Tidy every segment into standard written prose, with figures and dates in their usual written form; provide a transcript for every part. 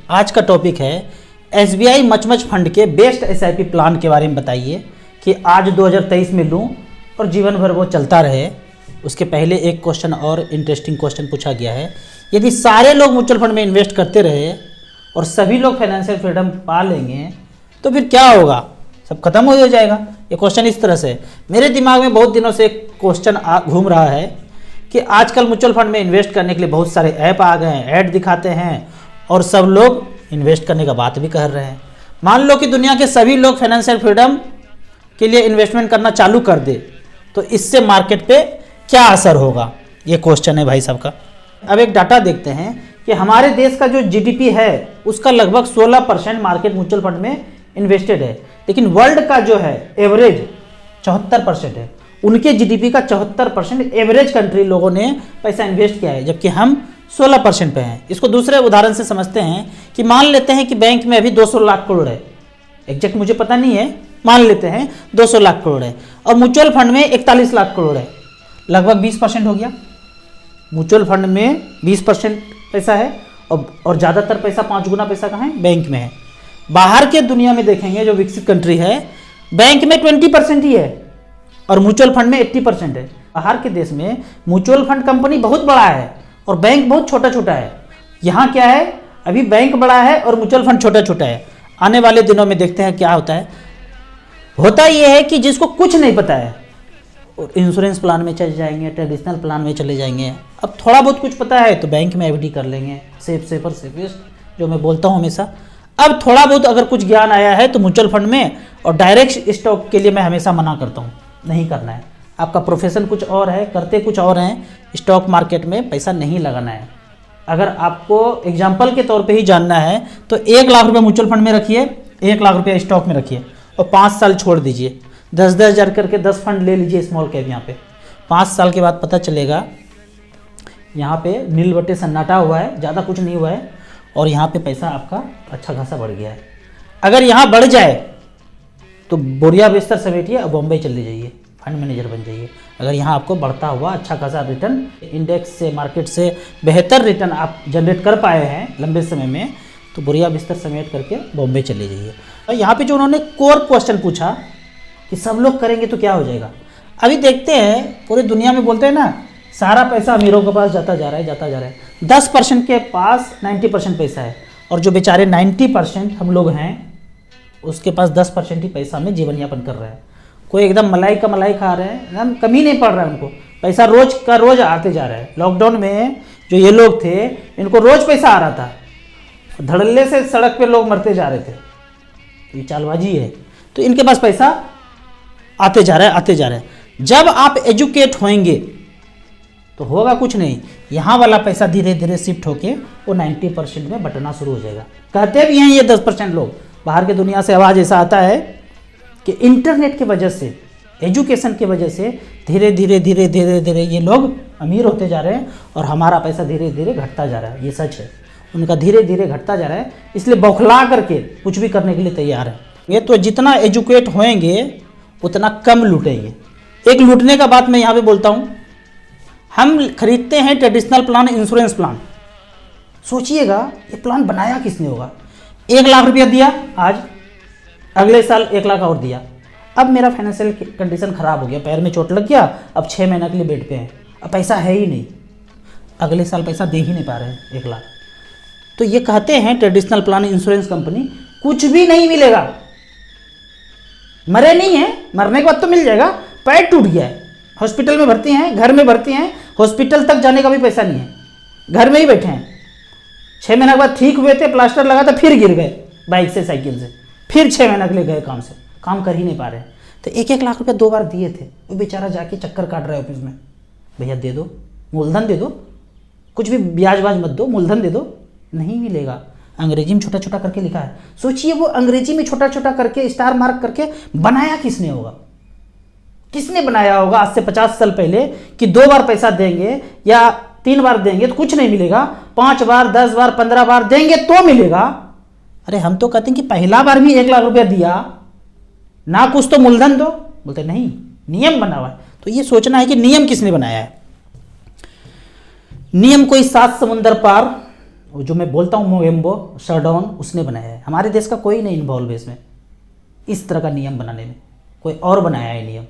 आज का टॉपिक है एसबीआई मचमच फंड के बेस्ट एसआईपी प्लान के बारे में बताइए कि आज 2023 में लूँ और जीवन भर वो चलता रहे। उसके पहले एक क्वेश्चन और इंटरेस्टिंग क्वेश्चन पूछा गया है, यदि सारे लोग म्यूचुअल फंड में इन्वेस्ट करते रहे और सभी लोग फाइनेंशियल फ्रीडम पा लेंगे तो फिर क्या होगा, सब खत्म हो जाएगा। ये क्वेश्चन इस तरह से मेरे दिमाग में बहुत दिनों से क्वेश्चन घूम रहा है कि आजकल म्यूचुअल फंड में इन्वेस्ट करने के लिए बहुत सारे ऐप आ गए हैं, ऐड दिखाते हैं और सब लोग इन्वेस्ट करने का बात भी कर रहे हैं। मान लो कि दुनिया के सभी लोग फाइनेंशियल फ्रीडम के लिए इन्वेस्टमेंट करना चालू कर दे तो इससे मार्केट पे क्या असर होगा, ये क्वेश्चन है भाई साहब का। अब एक डाटा देखते हैं कि हमारे देश का जो जीडीपी है उसका लगभग 16% मार्केट म्यूचुअल फंड में इन्वेस्टेड है, लेकिन वर्ल्ड का जो है एवरेज 74% है। उनके जीडीपी का 74% एवरेज कंट्री लोगों ने पैसा इन्वेस्ट किया है, जबकि हम 16% पे हैं। इसको दूसरे उदाहरण से समझते हैं कि मान लेते हैं कि बैंक में अभी 200 लाख करोड़ है, एग्जैक्ट मुझे पता नहीं है, मान लेते हैं 200 लाख करोड़ है और म्यूचुअल फंड में 41 लाख करोड़ है, लगभग 20% हो गया। म्यूचुअल फंड में 20% पैसा है और ज़्यादातर पैसा 5 गुना पैसा कहाँ है, बैंक में है। बाहर के दुनिया में देखेंगे जो विकसित कंट्री है, बैंक में 20% ही है और म्यूचुअल फंड में 80% है। बाहर के देश में म्यूचुअल फंड कंपनी बहुत बड़ा है और बैंक बहुत छोटा छोटा है। यहाँ क्या है, अभी बैंक बड़ा है और म्यूचुअल फंड छोटा छोटा है। आने वाले दिनों में देखते हैं क्या होता है। होता यह है कि जिसको कुछ नहीं पता है और इंश्योरेंस प्लान में चले जाएंगे, ट्रेडिशनल प्लान में चले जाएंगे। अब थोड़ा बहुत कुछ पता है तो बैंक में एफडी कर लेंगे, सेफर सेफेस्ट जो मैं बोलता हूँ हमेशा। अब थोड़ा बहुत अगर कुछ ज्ञान आया है तो म्यूचुअल फंड में और डायरेक्ट स्टॉक के लिए मैं हमेशा मना करता हूँ, नहीं करना है। आपका प्रोफेशन कुछ और है, करते कुछ और हैं, स्टॉक मार्केट में पैसा नहीं लगाना है। अगर आपको एग्जाम्पल के तौर पे ही जानना है तो 1 लाख रुपये म्यूचुअल फंड में रखिए, 1 लाख रुपये स्टॉक में रखिए और 5 साल छोड़ दीजिए। 10-10 हज़ार करके 10 फंड ले लीजिए स्मॉल कैप। यहाँ पे 5 साल के बाद पता चलेगा यहाँ पे नील बटे सन्नाटा हुआ है, ज़्यादा कुछ नहीं हुआ है और यहाँ पे पैसा आपका अच्छा खासा बढ़ गया है। अगर यहाँ बढ़ जाए तो बोरिया बिस्तर समेटिए और बॉम्बे चले जाइए, फंड मैनेजर बन जाइए। अगर यहाँ आपको बढ़ता हुआ अच्छा खासा रिटर्न, इंडेक्स से मार्केट से बेहतर रिटर्न आप जनरेट कर पाए हैं लंबे समय में, तो बोरिया बिस्तर समेट करके बॉम्बे चले जाइए। और यहाँ पे जो उन्होंने कोर क्वेश्चन पूछा कि सब लोग करेंगे तो क्या हो जाएगा, अभी देखते हैं। पूरी दुनिया में बोलते हैं ना, सारा पैसा अमीरों के पास जाता जा रहा है। 10% के पास 90% पैसा है और जो बेचारे 90% हम लोग हैं उसके पास 10% ही पैसा में जीवन यापन कर रहे हैं। कोई एकदम मलाई का मलाई खा रहे हैं, एकदम कमी नहीं पड़ रहा है उनको, पैसा रोज का रोज आते जा रहा है। लॉकडाउन में जो ये लोग थे इनको रोज पैसा आ रहा था, धड़ल्ले से सड़क पे लोग मरते जा रहे थे। ये चालबाजी है, तो इनके पास पैसा आते जा रहा है। जब आप एजुकेट होंगे तो होगा कुछ नहीं, यहाँ वाला पैसा धीरे धीरे शिफ्ट होके वो 90% में बटना शुरू हो जाएगा। कहते भी हैं ये 10% लोग। बाहर की दुनिया से आवाज़ ऐसा आता है कि इंटरनेट की वजह से, एजुकेशन की वजह से धीरे धीरे ये लोग अमीर होते जा रहे हैं और हमारा पैसा धीरे धीरे घटता जा रहा है। ये सच है, उनका धीरे धीरे घटता जा रहा है, इसलिए बौखला करके कुछ भी करने के लिए तैयार है। ये तो जितना एजुकेट होएंगे उतना कम लूटेंगे। एक लूटने का बात मैं यहाँ पे बोलता हूँ, हम खरीदते हैं ट्रेडिशनल प्लान, इंश्योरेंस प्लान। सोचिएगा ये प्लान बनाया किसने होगा। 1 लाख रुपया दिया आज, अगले साल 1 लाख और दिया। अब मेरा फाइनेंशियल कंडीशन ख़राब हो गया, पैर में चोट लग गया, अब 6 महीने के लिए बेड पे हैं, अब पैसा है ही नहीं, अगले साल पैसा दे ही नहीं पा रहे हैं 1 लाख। तो ये कहते हैं ट्रेडिशनल प्लान इंश्योरेंस कंपनी, कुछ भी नहीं मिलेगा। मरे नहीं है, मरने के बाद तो मिल जाएगा। पैर टूट गया है, हॉस्पिटल में भर्ती हैं, घर में भर्ती हैं, हॉस्पिटल तक जाने का भी पैसा नहीं है, घर में ही बैठे हैं। 6 महीने के बाद ठीक हुए थे, प्लास्टर लगा था, फिर गिर गए बाइक से, साइकिल से, फिर 6 महीने के लिए गए काम से, काम कर ही नहीं पा रहे। तो 1-1 लाख रुपया 2 बार दिए थे, वो बेचारा जाके चक्कर काट रहा है ऑफिस में, भैया दे दो, मूलधन दे दो, कुछ भी ब्याज वाज मत दो, मूलधन दे दो। नहीं मिलेगा। अंग्रेजी में छोटा छोटा करके लिखा है। सोचिए वो अंग्रेजी में छोटा छोटा करके स्टार मार्क करके बनाया किसने होगा, किसने बनाया होगा आज से 50 साल पहले कि 2 बार पैसा देंगे या 3 बार देंगे तो कुछ नहीं मिलेगा, 5 बार 10 बार 15 बार देंगे तो मिलेगा। अरे हम तो कहते हैं कि पहला बार भी 1 लाख रुपया दिया ना, कुछ तो मूलधन दो। बोलते नहीं, नियम बना हुआ है। तो ये सोचना है कि नियम किसने बनाया है। नियम कोई 7 समुंदर पार वो जो मैं बोलता हूँ मोगेम्बो शरडॉन, उसने बनाया है। हमारे देश का कोई नहीं इन्वॉल्व है इसमें, इस तरह का नियम बनाने में। कोई और बनाया है नियम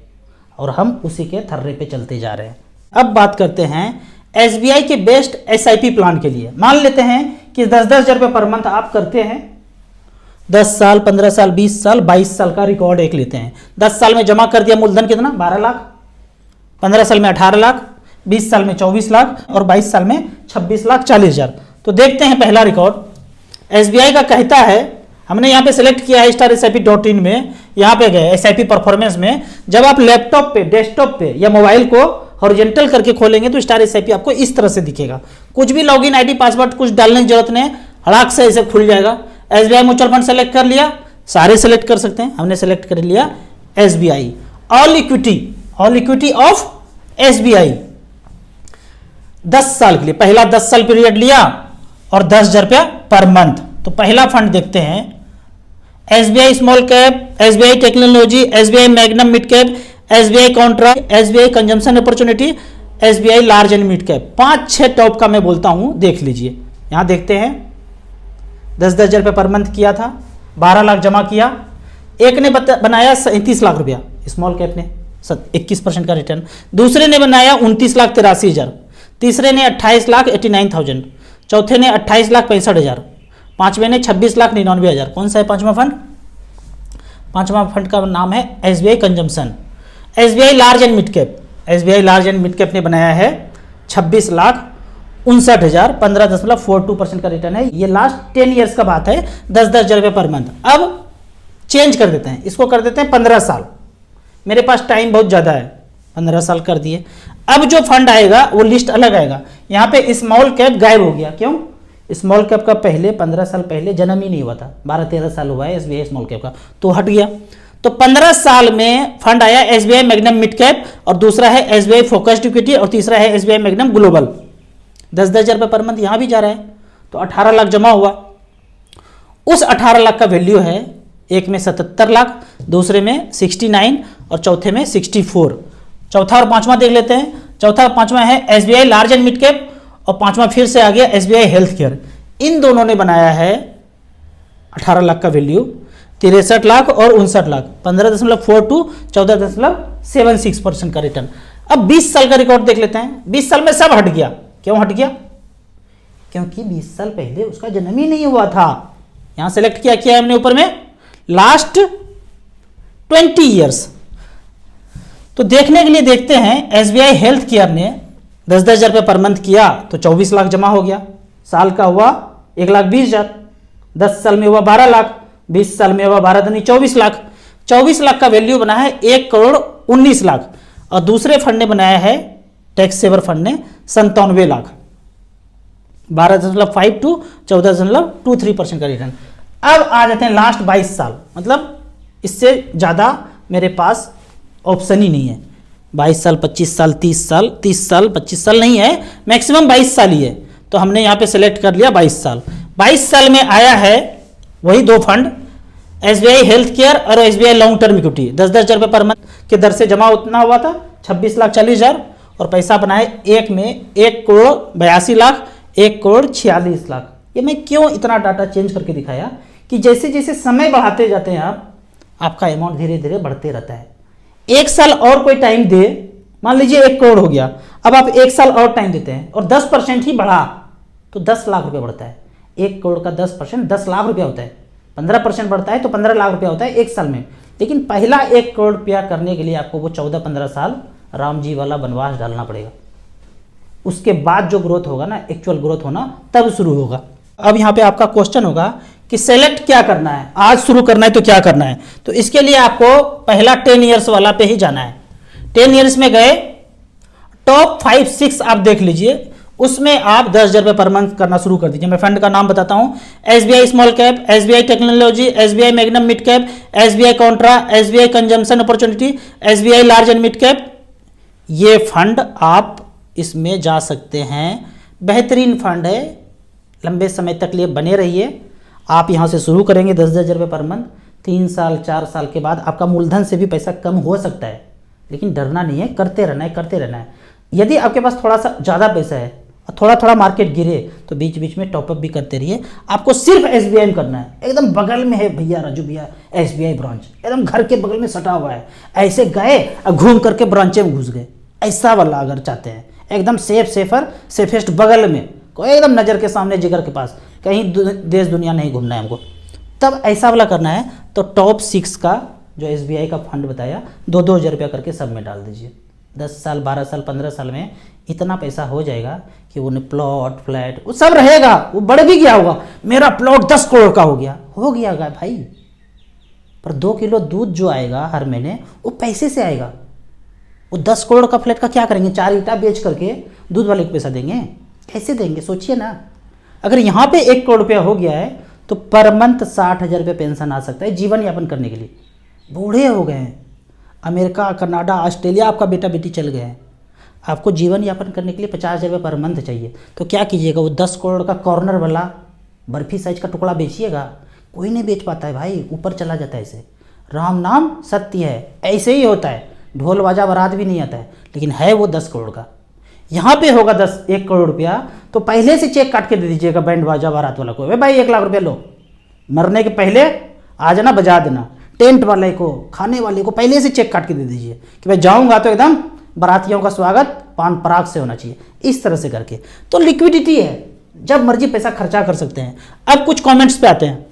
और हम उसी के थर्रे पे चलते जा रहे हैं। अब बात करते हैं एसबीआई के बेस्ट एसआईपी प्लान के लिए। मान लेते हैं कि 10-10 हज़ार रुपये पर मंथ आप करते हैं, 10 साल, 15 साल, 20 साल, 22 साल का रिकॉर्ड एक लेते हैं। 10 साल में जमा कर दिया मूलधन कितना, 12 लाख, 15 साल में 18 लाख, 20 साल में 24 लाख और 22 साल में 26 लाख 40 हज़ार। तो देखते हैं पहला रिकॉर्ड। एसबीआई का कहता है, हमने यहाँ पे सेलेक्ट किया है StarSIP.in में, यहाँ पे गए SIP परफॉर्मेंस में। जब आप लैपटॉप पे, डेस्कटॉप पे या मोबाइल को हॉरिजॉन्टल करके खोलेंगे तो StarSIP आपको इस तरह से दिखेगा। कुछ भी लॉगिन आईडी पासवर्ड कुछ डालने की जरूरत नहीं, हड़ाक से ऐसे खुल जाएगा। एसबीआई म्यूचुअल फंड सेलेक्ट कर लिया, सारे सेलेक्ट कर सकते हैं, हमने सेलेक्ट कर लिया SBI all equity of SBI 10 साल के लिए। पहला 10 साल पीरियड लिया और 10,000 रुपया पर मंथ। तो पहला फंड देखते हैं, SBI small cap, SBI technology, SBI magnum mid cap, SBI Contra, SBI consumption opportunity, SBI large and mid cap. 5-6 top का मैं बोलता हूं, देख लीजिए। यहां देखते हैं 10-10 हज़ार रुपये पर मंथ किया था, 12 लाख जमा किया। एक ने बनाया 37 लाख रुपया, स्मॉल कैप ने 21% का रिटर्न। दूसरे ने बनाया 29,83,000, तीसरे ने 28,89,000, चौथे ने 28,65,000, पांचवें ने 26,99,000। कौन सा है पांचवा फंड? पांचवा फंड का नाम है SBI consumption. SBI large and mid cap, SBI large and mid cap ने बनाया है 26,59,000, 15.42% का रिटर्न है। ये लास्ट 10 ईयर्स का बात है, 10-10 हज़ार रुपये पर मंथ। अब चेंज कर देते हैं, इसको कर देते हैं 15 साल। मेरे पास टाइम बहुत ज़्यादा है, 15 साल कर दिए। अब जो फंड आएगा वो लिस्ट अलग आएगा। यहाँ पे स्मॉल कैप गायब हो गया, क्यों? स्मॉल कैप का पहले 15 साल पहले जन्म ही नहीं हुआ था, 12-13 साल हुआ है एसबीआई स्मॉल कैप का, तो हट गया। तो 15 साल में फंड आया एसबीआई मैग्नम मिड कैप, और दूसरा है एसबीआई फोकस्ड इक्विटी, और तीसरा है एसबीआई मैग्नम ग्लोबल। 10-10 हज़ार रुपये पर मंथ यहाँ भी जा रहा है, तो 18 लाख जमा हुआ। उस 18 लाख का वैल्यू है, एक में 77 लाख, दूसरे में 69 और चौथे में 64। चौथा और पांचवा देख लेते हैं। चौथा और पांचवा है SBI large and mid cap, और पांचवा फिर से आ गया एसबीआई हेल्थ केयर। इन दोनों ने बनाया है 18 लाख का वैल्यू, 63 लाख और 59 लाख, 15.42, 14.76% का रिटर्न। अब 20 साल का रिकॉर्ड देख लेते हैं। 20 साल में सब हट गया। क्यों हट गया? क्योंकि 20 साल पहले उसका जन्म ही नहीं हुआ था। यहां सेलेक्ट किया हमने ऊपर में लास्ट 20 ईयर्स। तो देखने के लिए देखते हैं, एसबीआई हेल्थ केयर ने 10-10 हज़ार रुपये पर मंथ किया तो 24 लाख जमा हो गया। साल का हुआ 1,20,000, 10 साल में हुआ 12 लाख, 20 साल में हुआ 12 दूनी 24 लाख। 24 लाख का वैल्यू बना है 1,19 लाख। और दूसरे फंड ने बनाया है, टैक्स सेवर फंड ने 97 लाख, 12.5 to 14.23% का रिटर्न। अब आ जाते हैं लास्ट 22 साल, मतलब इससे ज़्यादा मेरे पास ऑप्शन ही नहीं है। 22 साल, 25 साल, 30 साल, 30 साल, 25 साल नहीं है, मैक्सिमम 22 साल ही है। तो हमने यहाँ पे सेलेक्ट कर लिया 22 साल। 22 साल में आया है वही दो फंड, एसबीआई हेल्थ केयर और एसबीआई लॉन्ग टर्म इक्विटी। 10-10 हज़ार रुपये पर मंथ के दर से जमा उतना हुआ था 26,40,000, और पैसा बनाए एक में 1,82,00,000, 1,46,00,000। ये मैं क्यों इतना डाटा चेंज करके दिखाया कि जैसे जैसे समय बढ़ाते जाते हैं आपका अमाउंट धीरे धीरे बढ़ते रहता है। एक साल और कोई टाइम दे, मान लीजिए 1 करोड़ हो गया, अब आप 1 साल और टाइम देते हैं और 10% ही बढ़ा तो 10 लाख रुपये बढ़ता है। 1 करोड़ का 10% 10 लाख रुपया होता है। 15% बढ़ता है तो 15 लाख रुपया होता है 1 साल में। लेकिन पहला 1 करोड़ रुपया करने के लिए आपको वो 14-15 साल राम जी वाला वनवास डालना पड़ेगा। उसके बाद जो ग्रोथ होगा ना, एक्चुअल ग्रोथ होना तब शुरू होगा। अब यहाँ पे आपका क्वेश्चन होगा कि सेलेक्ट क्या करना है, आज शुरू करना है तो क्या करना है। तो इसके लिए आपको पहला 10 ईयर्स वाला पे ही जाना है। 10 ईयर्स में गए, टॉप 5-6 आप देख लीजिए, उसमें आप 10 हज़ार रुपये पर मंथ करना शुरू कर दीजिए। मैं फंड का नाम बताता हूँ, SBI small cap, SBI technology, SBI magnum mid cap, SBI Contra, SBI consumption opportunity, SBI large and mid cap. ये फंड आप इसमें जा सकते हैं, बेहतरीन फंड है, लंबे समय तक लिए बने रहिए। आप यहाँ से शुरू करेंगे 10-10 हज़ार रुपये पर मंथ, 3 साल 4 साल के बाद आपका मूलधन से भी पैसा कम हो सकता है, लेकिन डरना नहीं है, करते रहना है, करते रहना है। यदि आपके पास थोड़ा सा ज़्यादा पैसा है और थोड़ा थोड़ा मार्केट गिरे तो बीच बीच में टॉपअप भी करते रहिए। आपको सिर्फ एसबीआई में करना है, एकदम बगल में है भैया राजू भैया एसबीआई ब्रांच, एकदम घर के बगल में सटा हुआ है। ऐसे गए और घूम करके ब्रांचे में घुस गए, ऐसा वाला अगर चाहते हैं एकदम सेफेस्ट बगल में, कोई एकदम नज़र के सामने जिगर के पास, कहीं देश दुनिया नहीं घूमना है हमको, तब ऐसा वाला करना है। तो टॉप 6 का जो एसबीआई का फंड बताया 2-2 हज़ार रुपया करके सब में डाल दीजिए। 10 साल 12 साल 15 साल में इतना पैसा हो जाएगा कि उन्हें प्लॉट फ्लैट वो सब रहेगा, वो बढ़ भी गया होगा। मेरा प्लॉट 10 करोड़ का हो गया भाई, पर 2 किलो दूध जो आएगा हर महीने वो पैसे से आएगा। वो 10 करोड़ का फ्लैट का क्या करेंगे? 4 ईंटा बेच करके दूध वाले को पैसा देंगे? कैसे देंगे? सोचिए ना। अगर यहाँ पे 1 करोड़ रुपया हो गया है तो पर मंथ 60,000 रुपये पेंशन आ सकता है जीवन यापन करने के लिए। बूढ़े हो गए हैं, अमेरिका कनाडा ऑस्ट्रेलिया आपका बेटा बेटी चल गए हैं, आपको जीवन यापन करने के लिए 50,000 रुपये पर मंथ चाहिए, तो क्या कीजिएगा? वो 10 करोड़ का कॉर्नर वाला बर्फी साइज का टुकड़ा बेचिएगा? कोई नहीं बेच पाता है भाई, ऊपर चला जाता है। ऐसे राम नाम सत्य है, ऐसे ही होता है। ढोल बाजा बारात भी नहीं आता है, लेकिन है वो 10 करोड़ का। यहाँ पे होगा 1 करोड़ रुपया तो पहले से चेक काट के दे दीजिएगा बैंड बाजा बारात वाला को, भाई 1 लाख रुपया लो, मरने के पहले आ जाना बजा देना। टेंट वाले को, खाने वाले को पहले से चेक काट के दे दीजिए कि भाई जाऊंगा तो एकदम बारातियों का स्वागत पान पराग से होना चाहिए, इस तरह से करके। तो लिक्विडिटी है, जब मर्जी पैसा खर्चा कर सकते हैं। अब कुछ कमेंट्स पे आते हैं।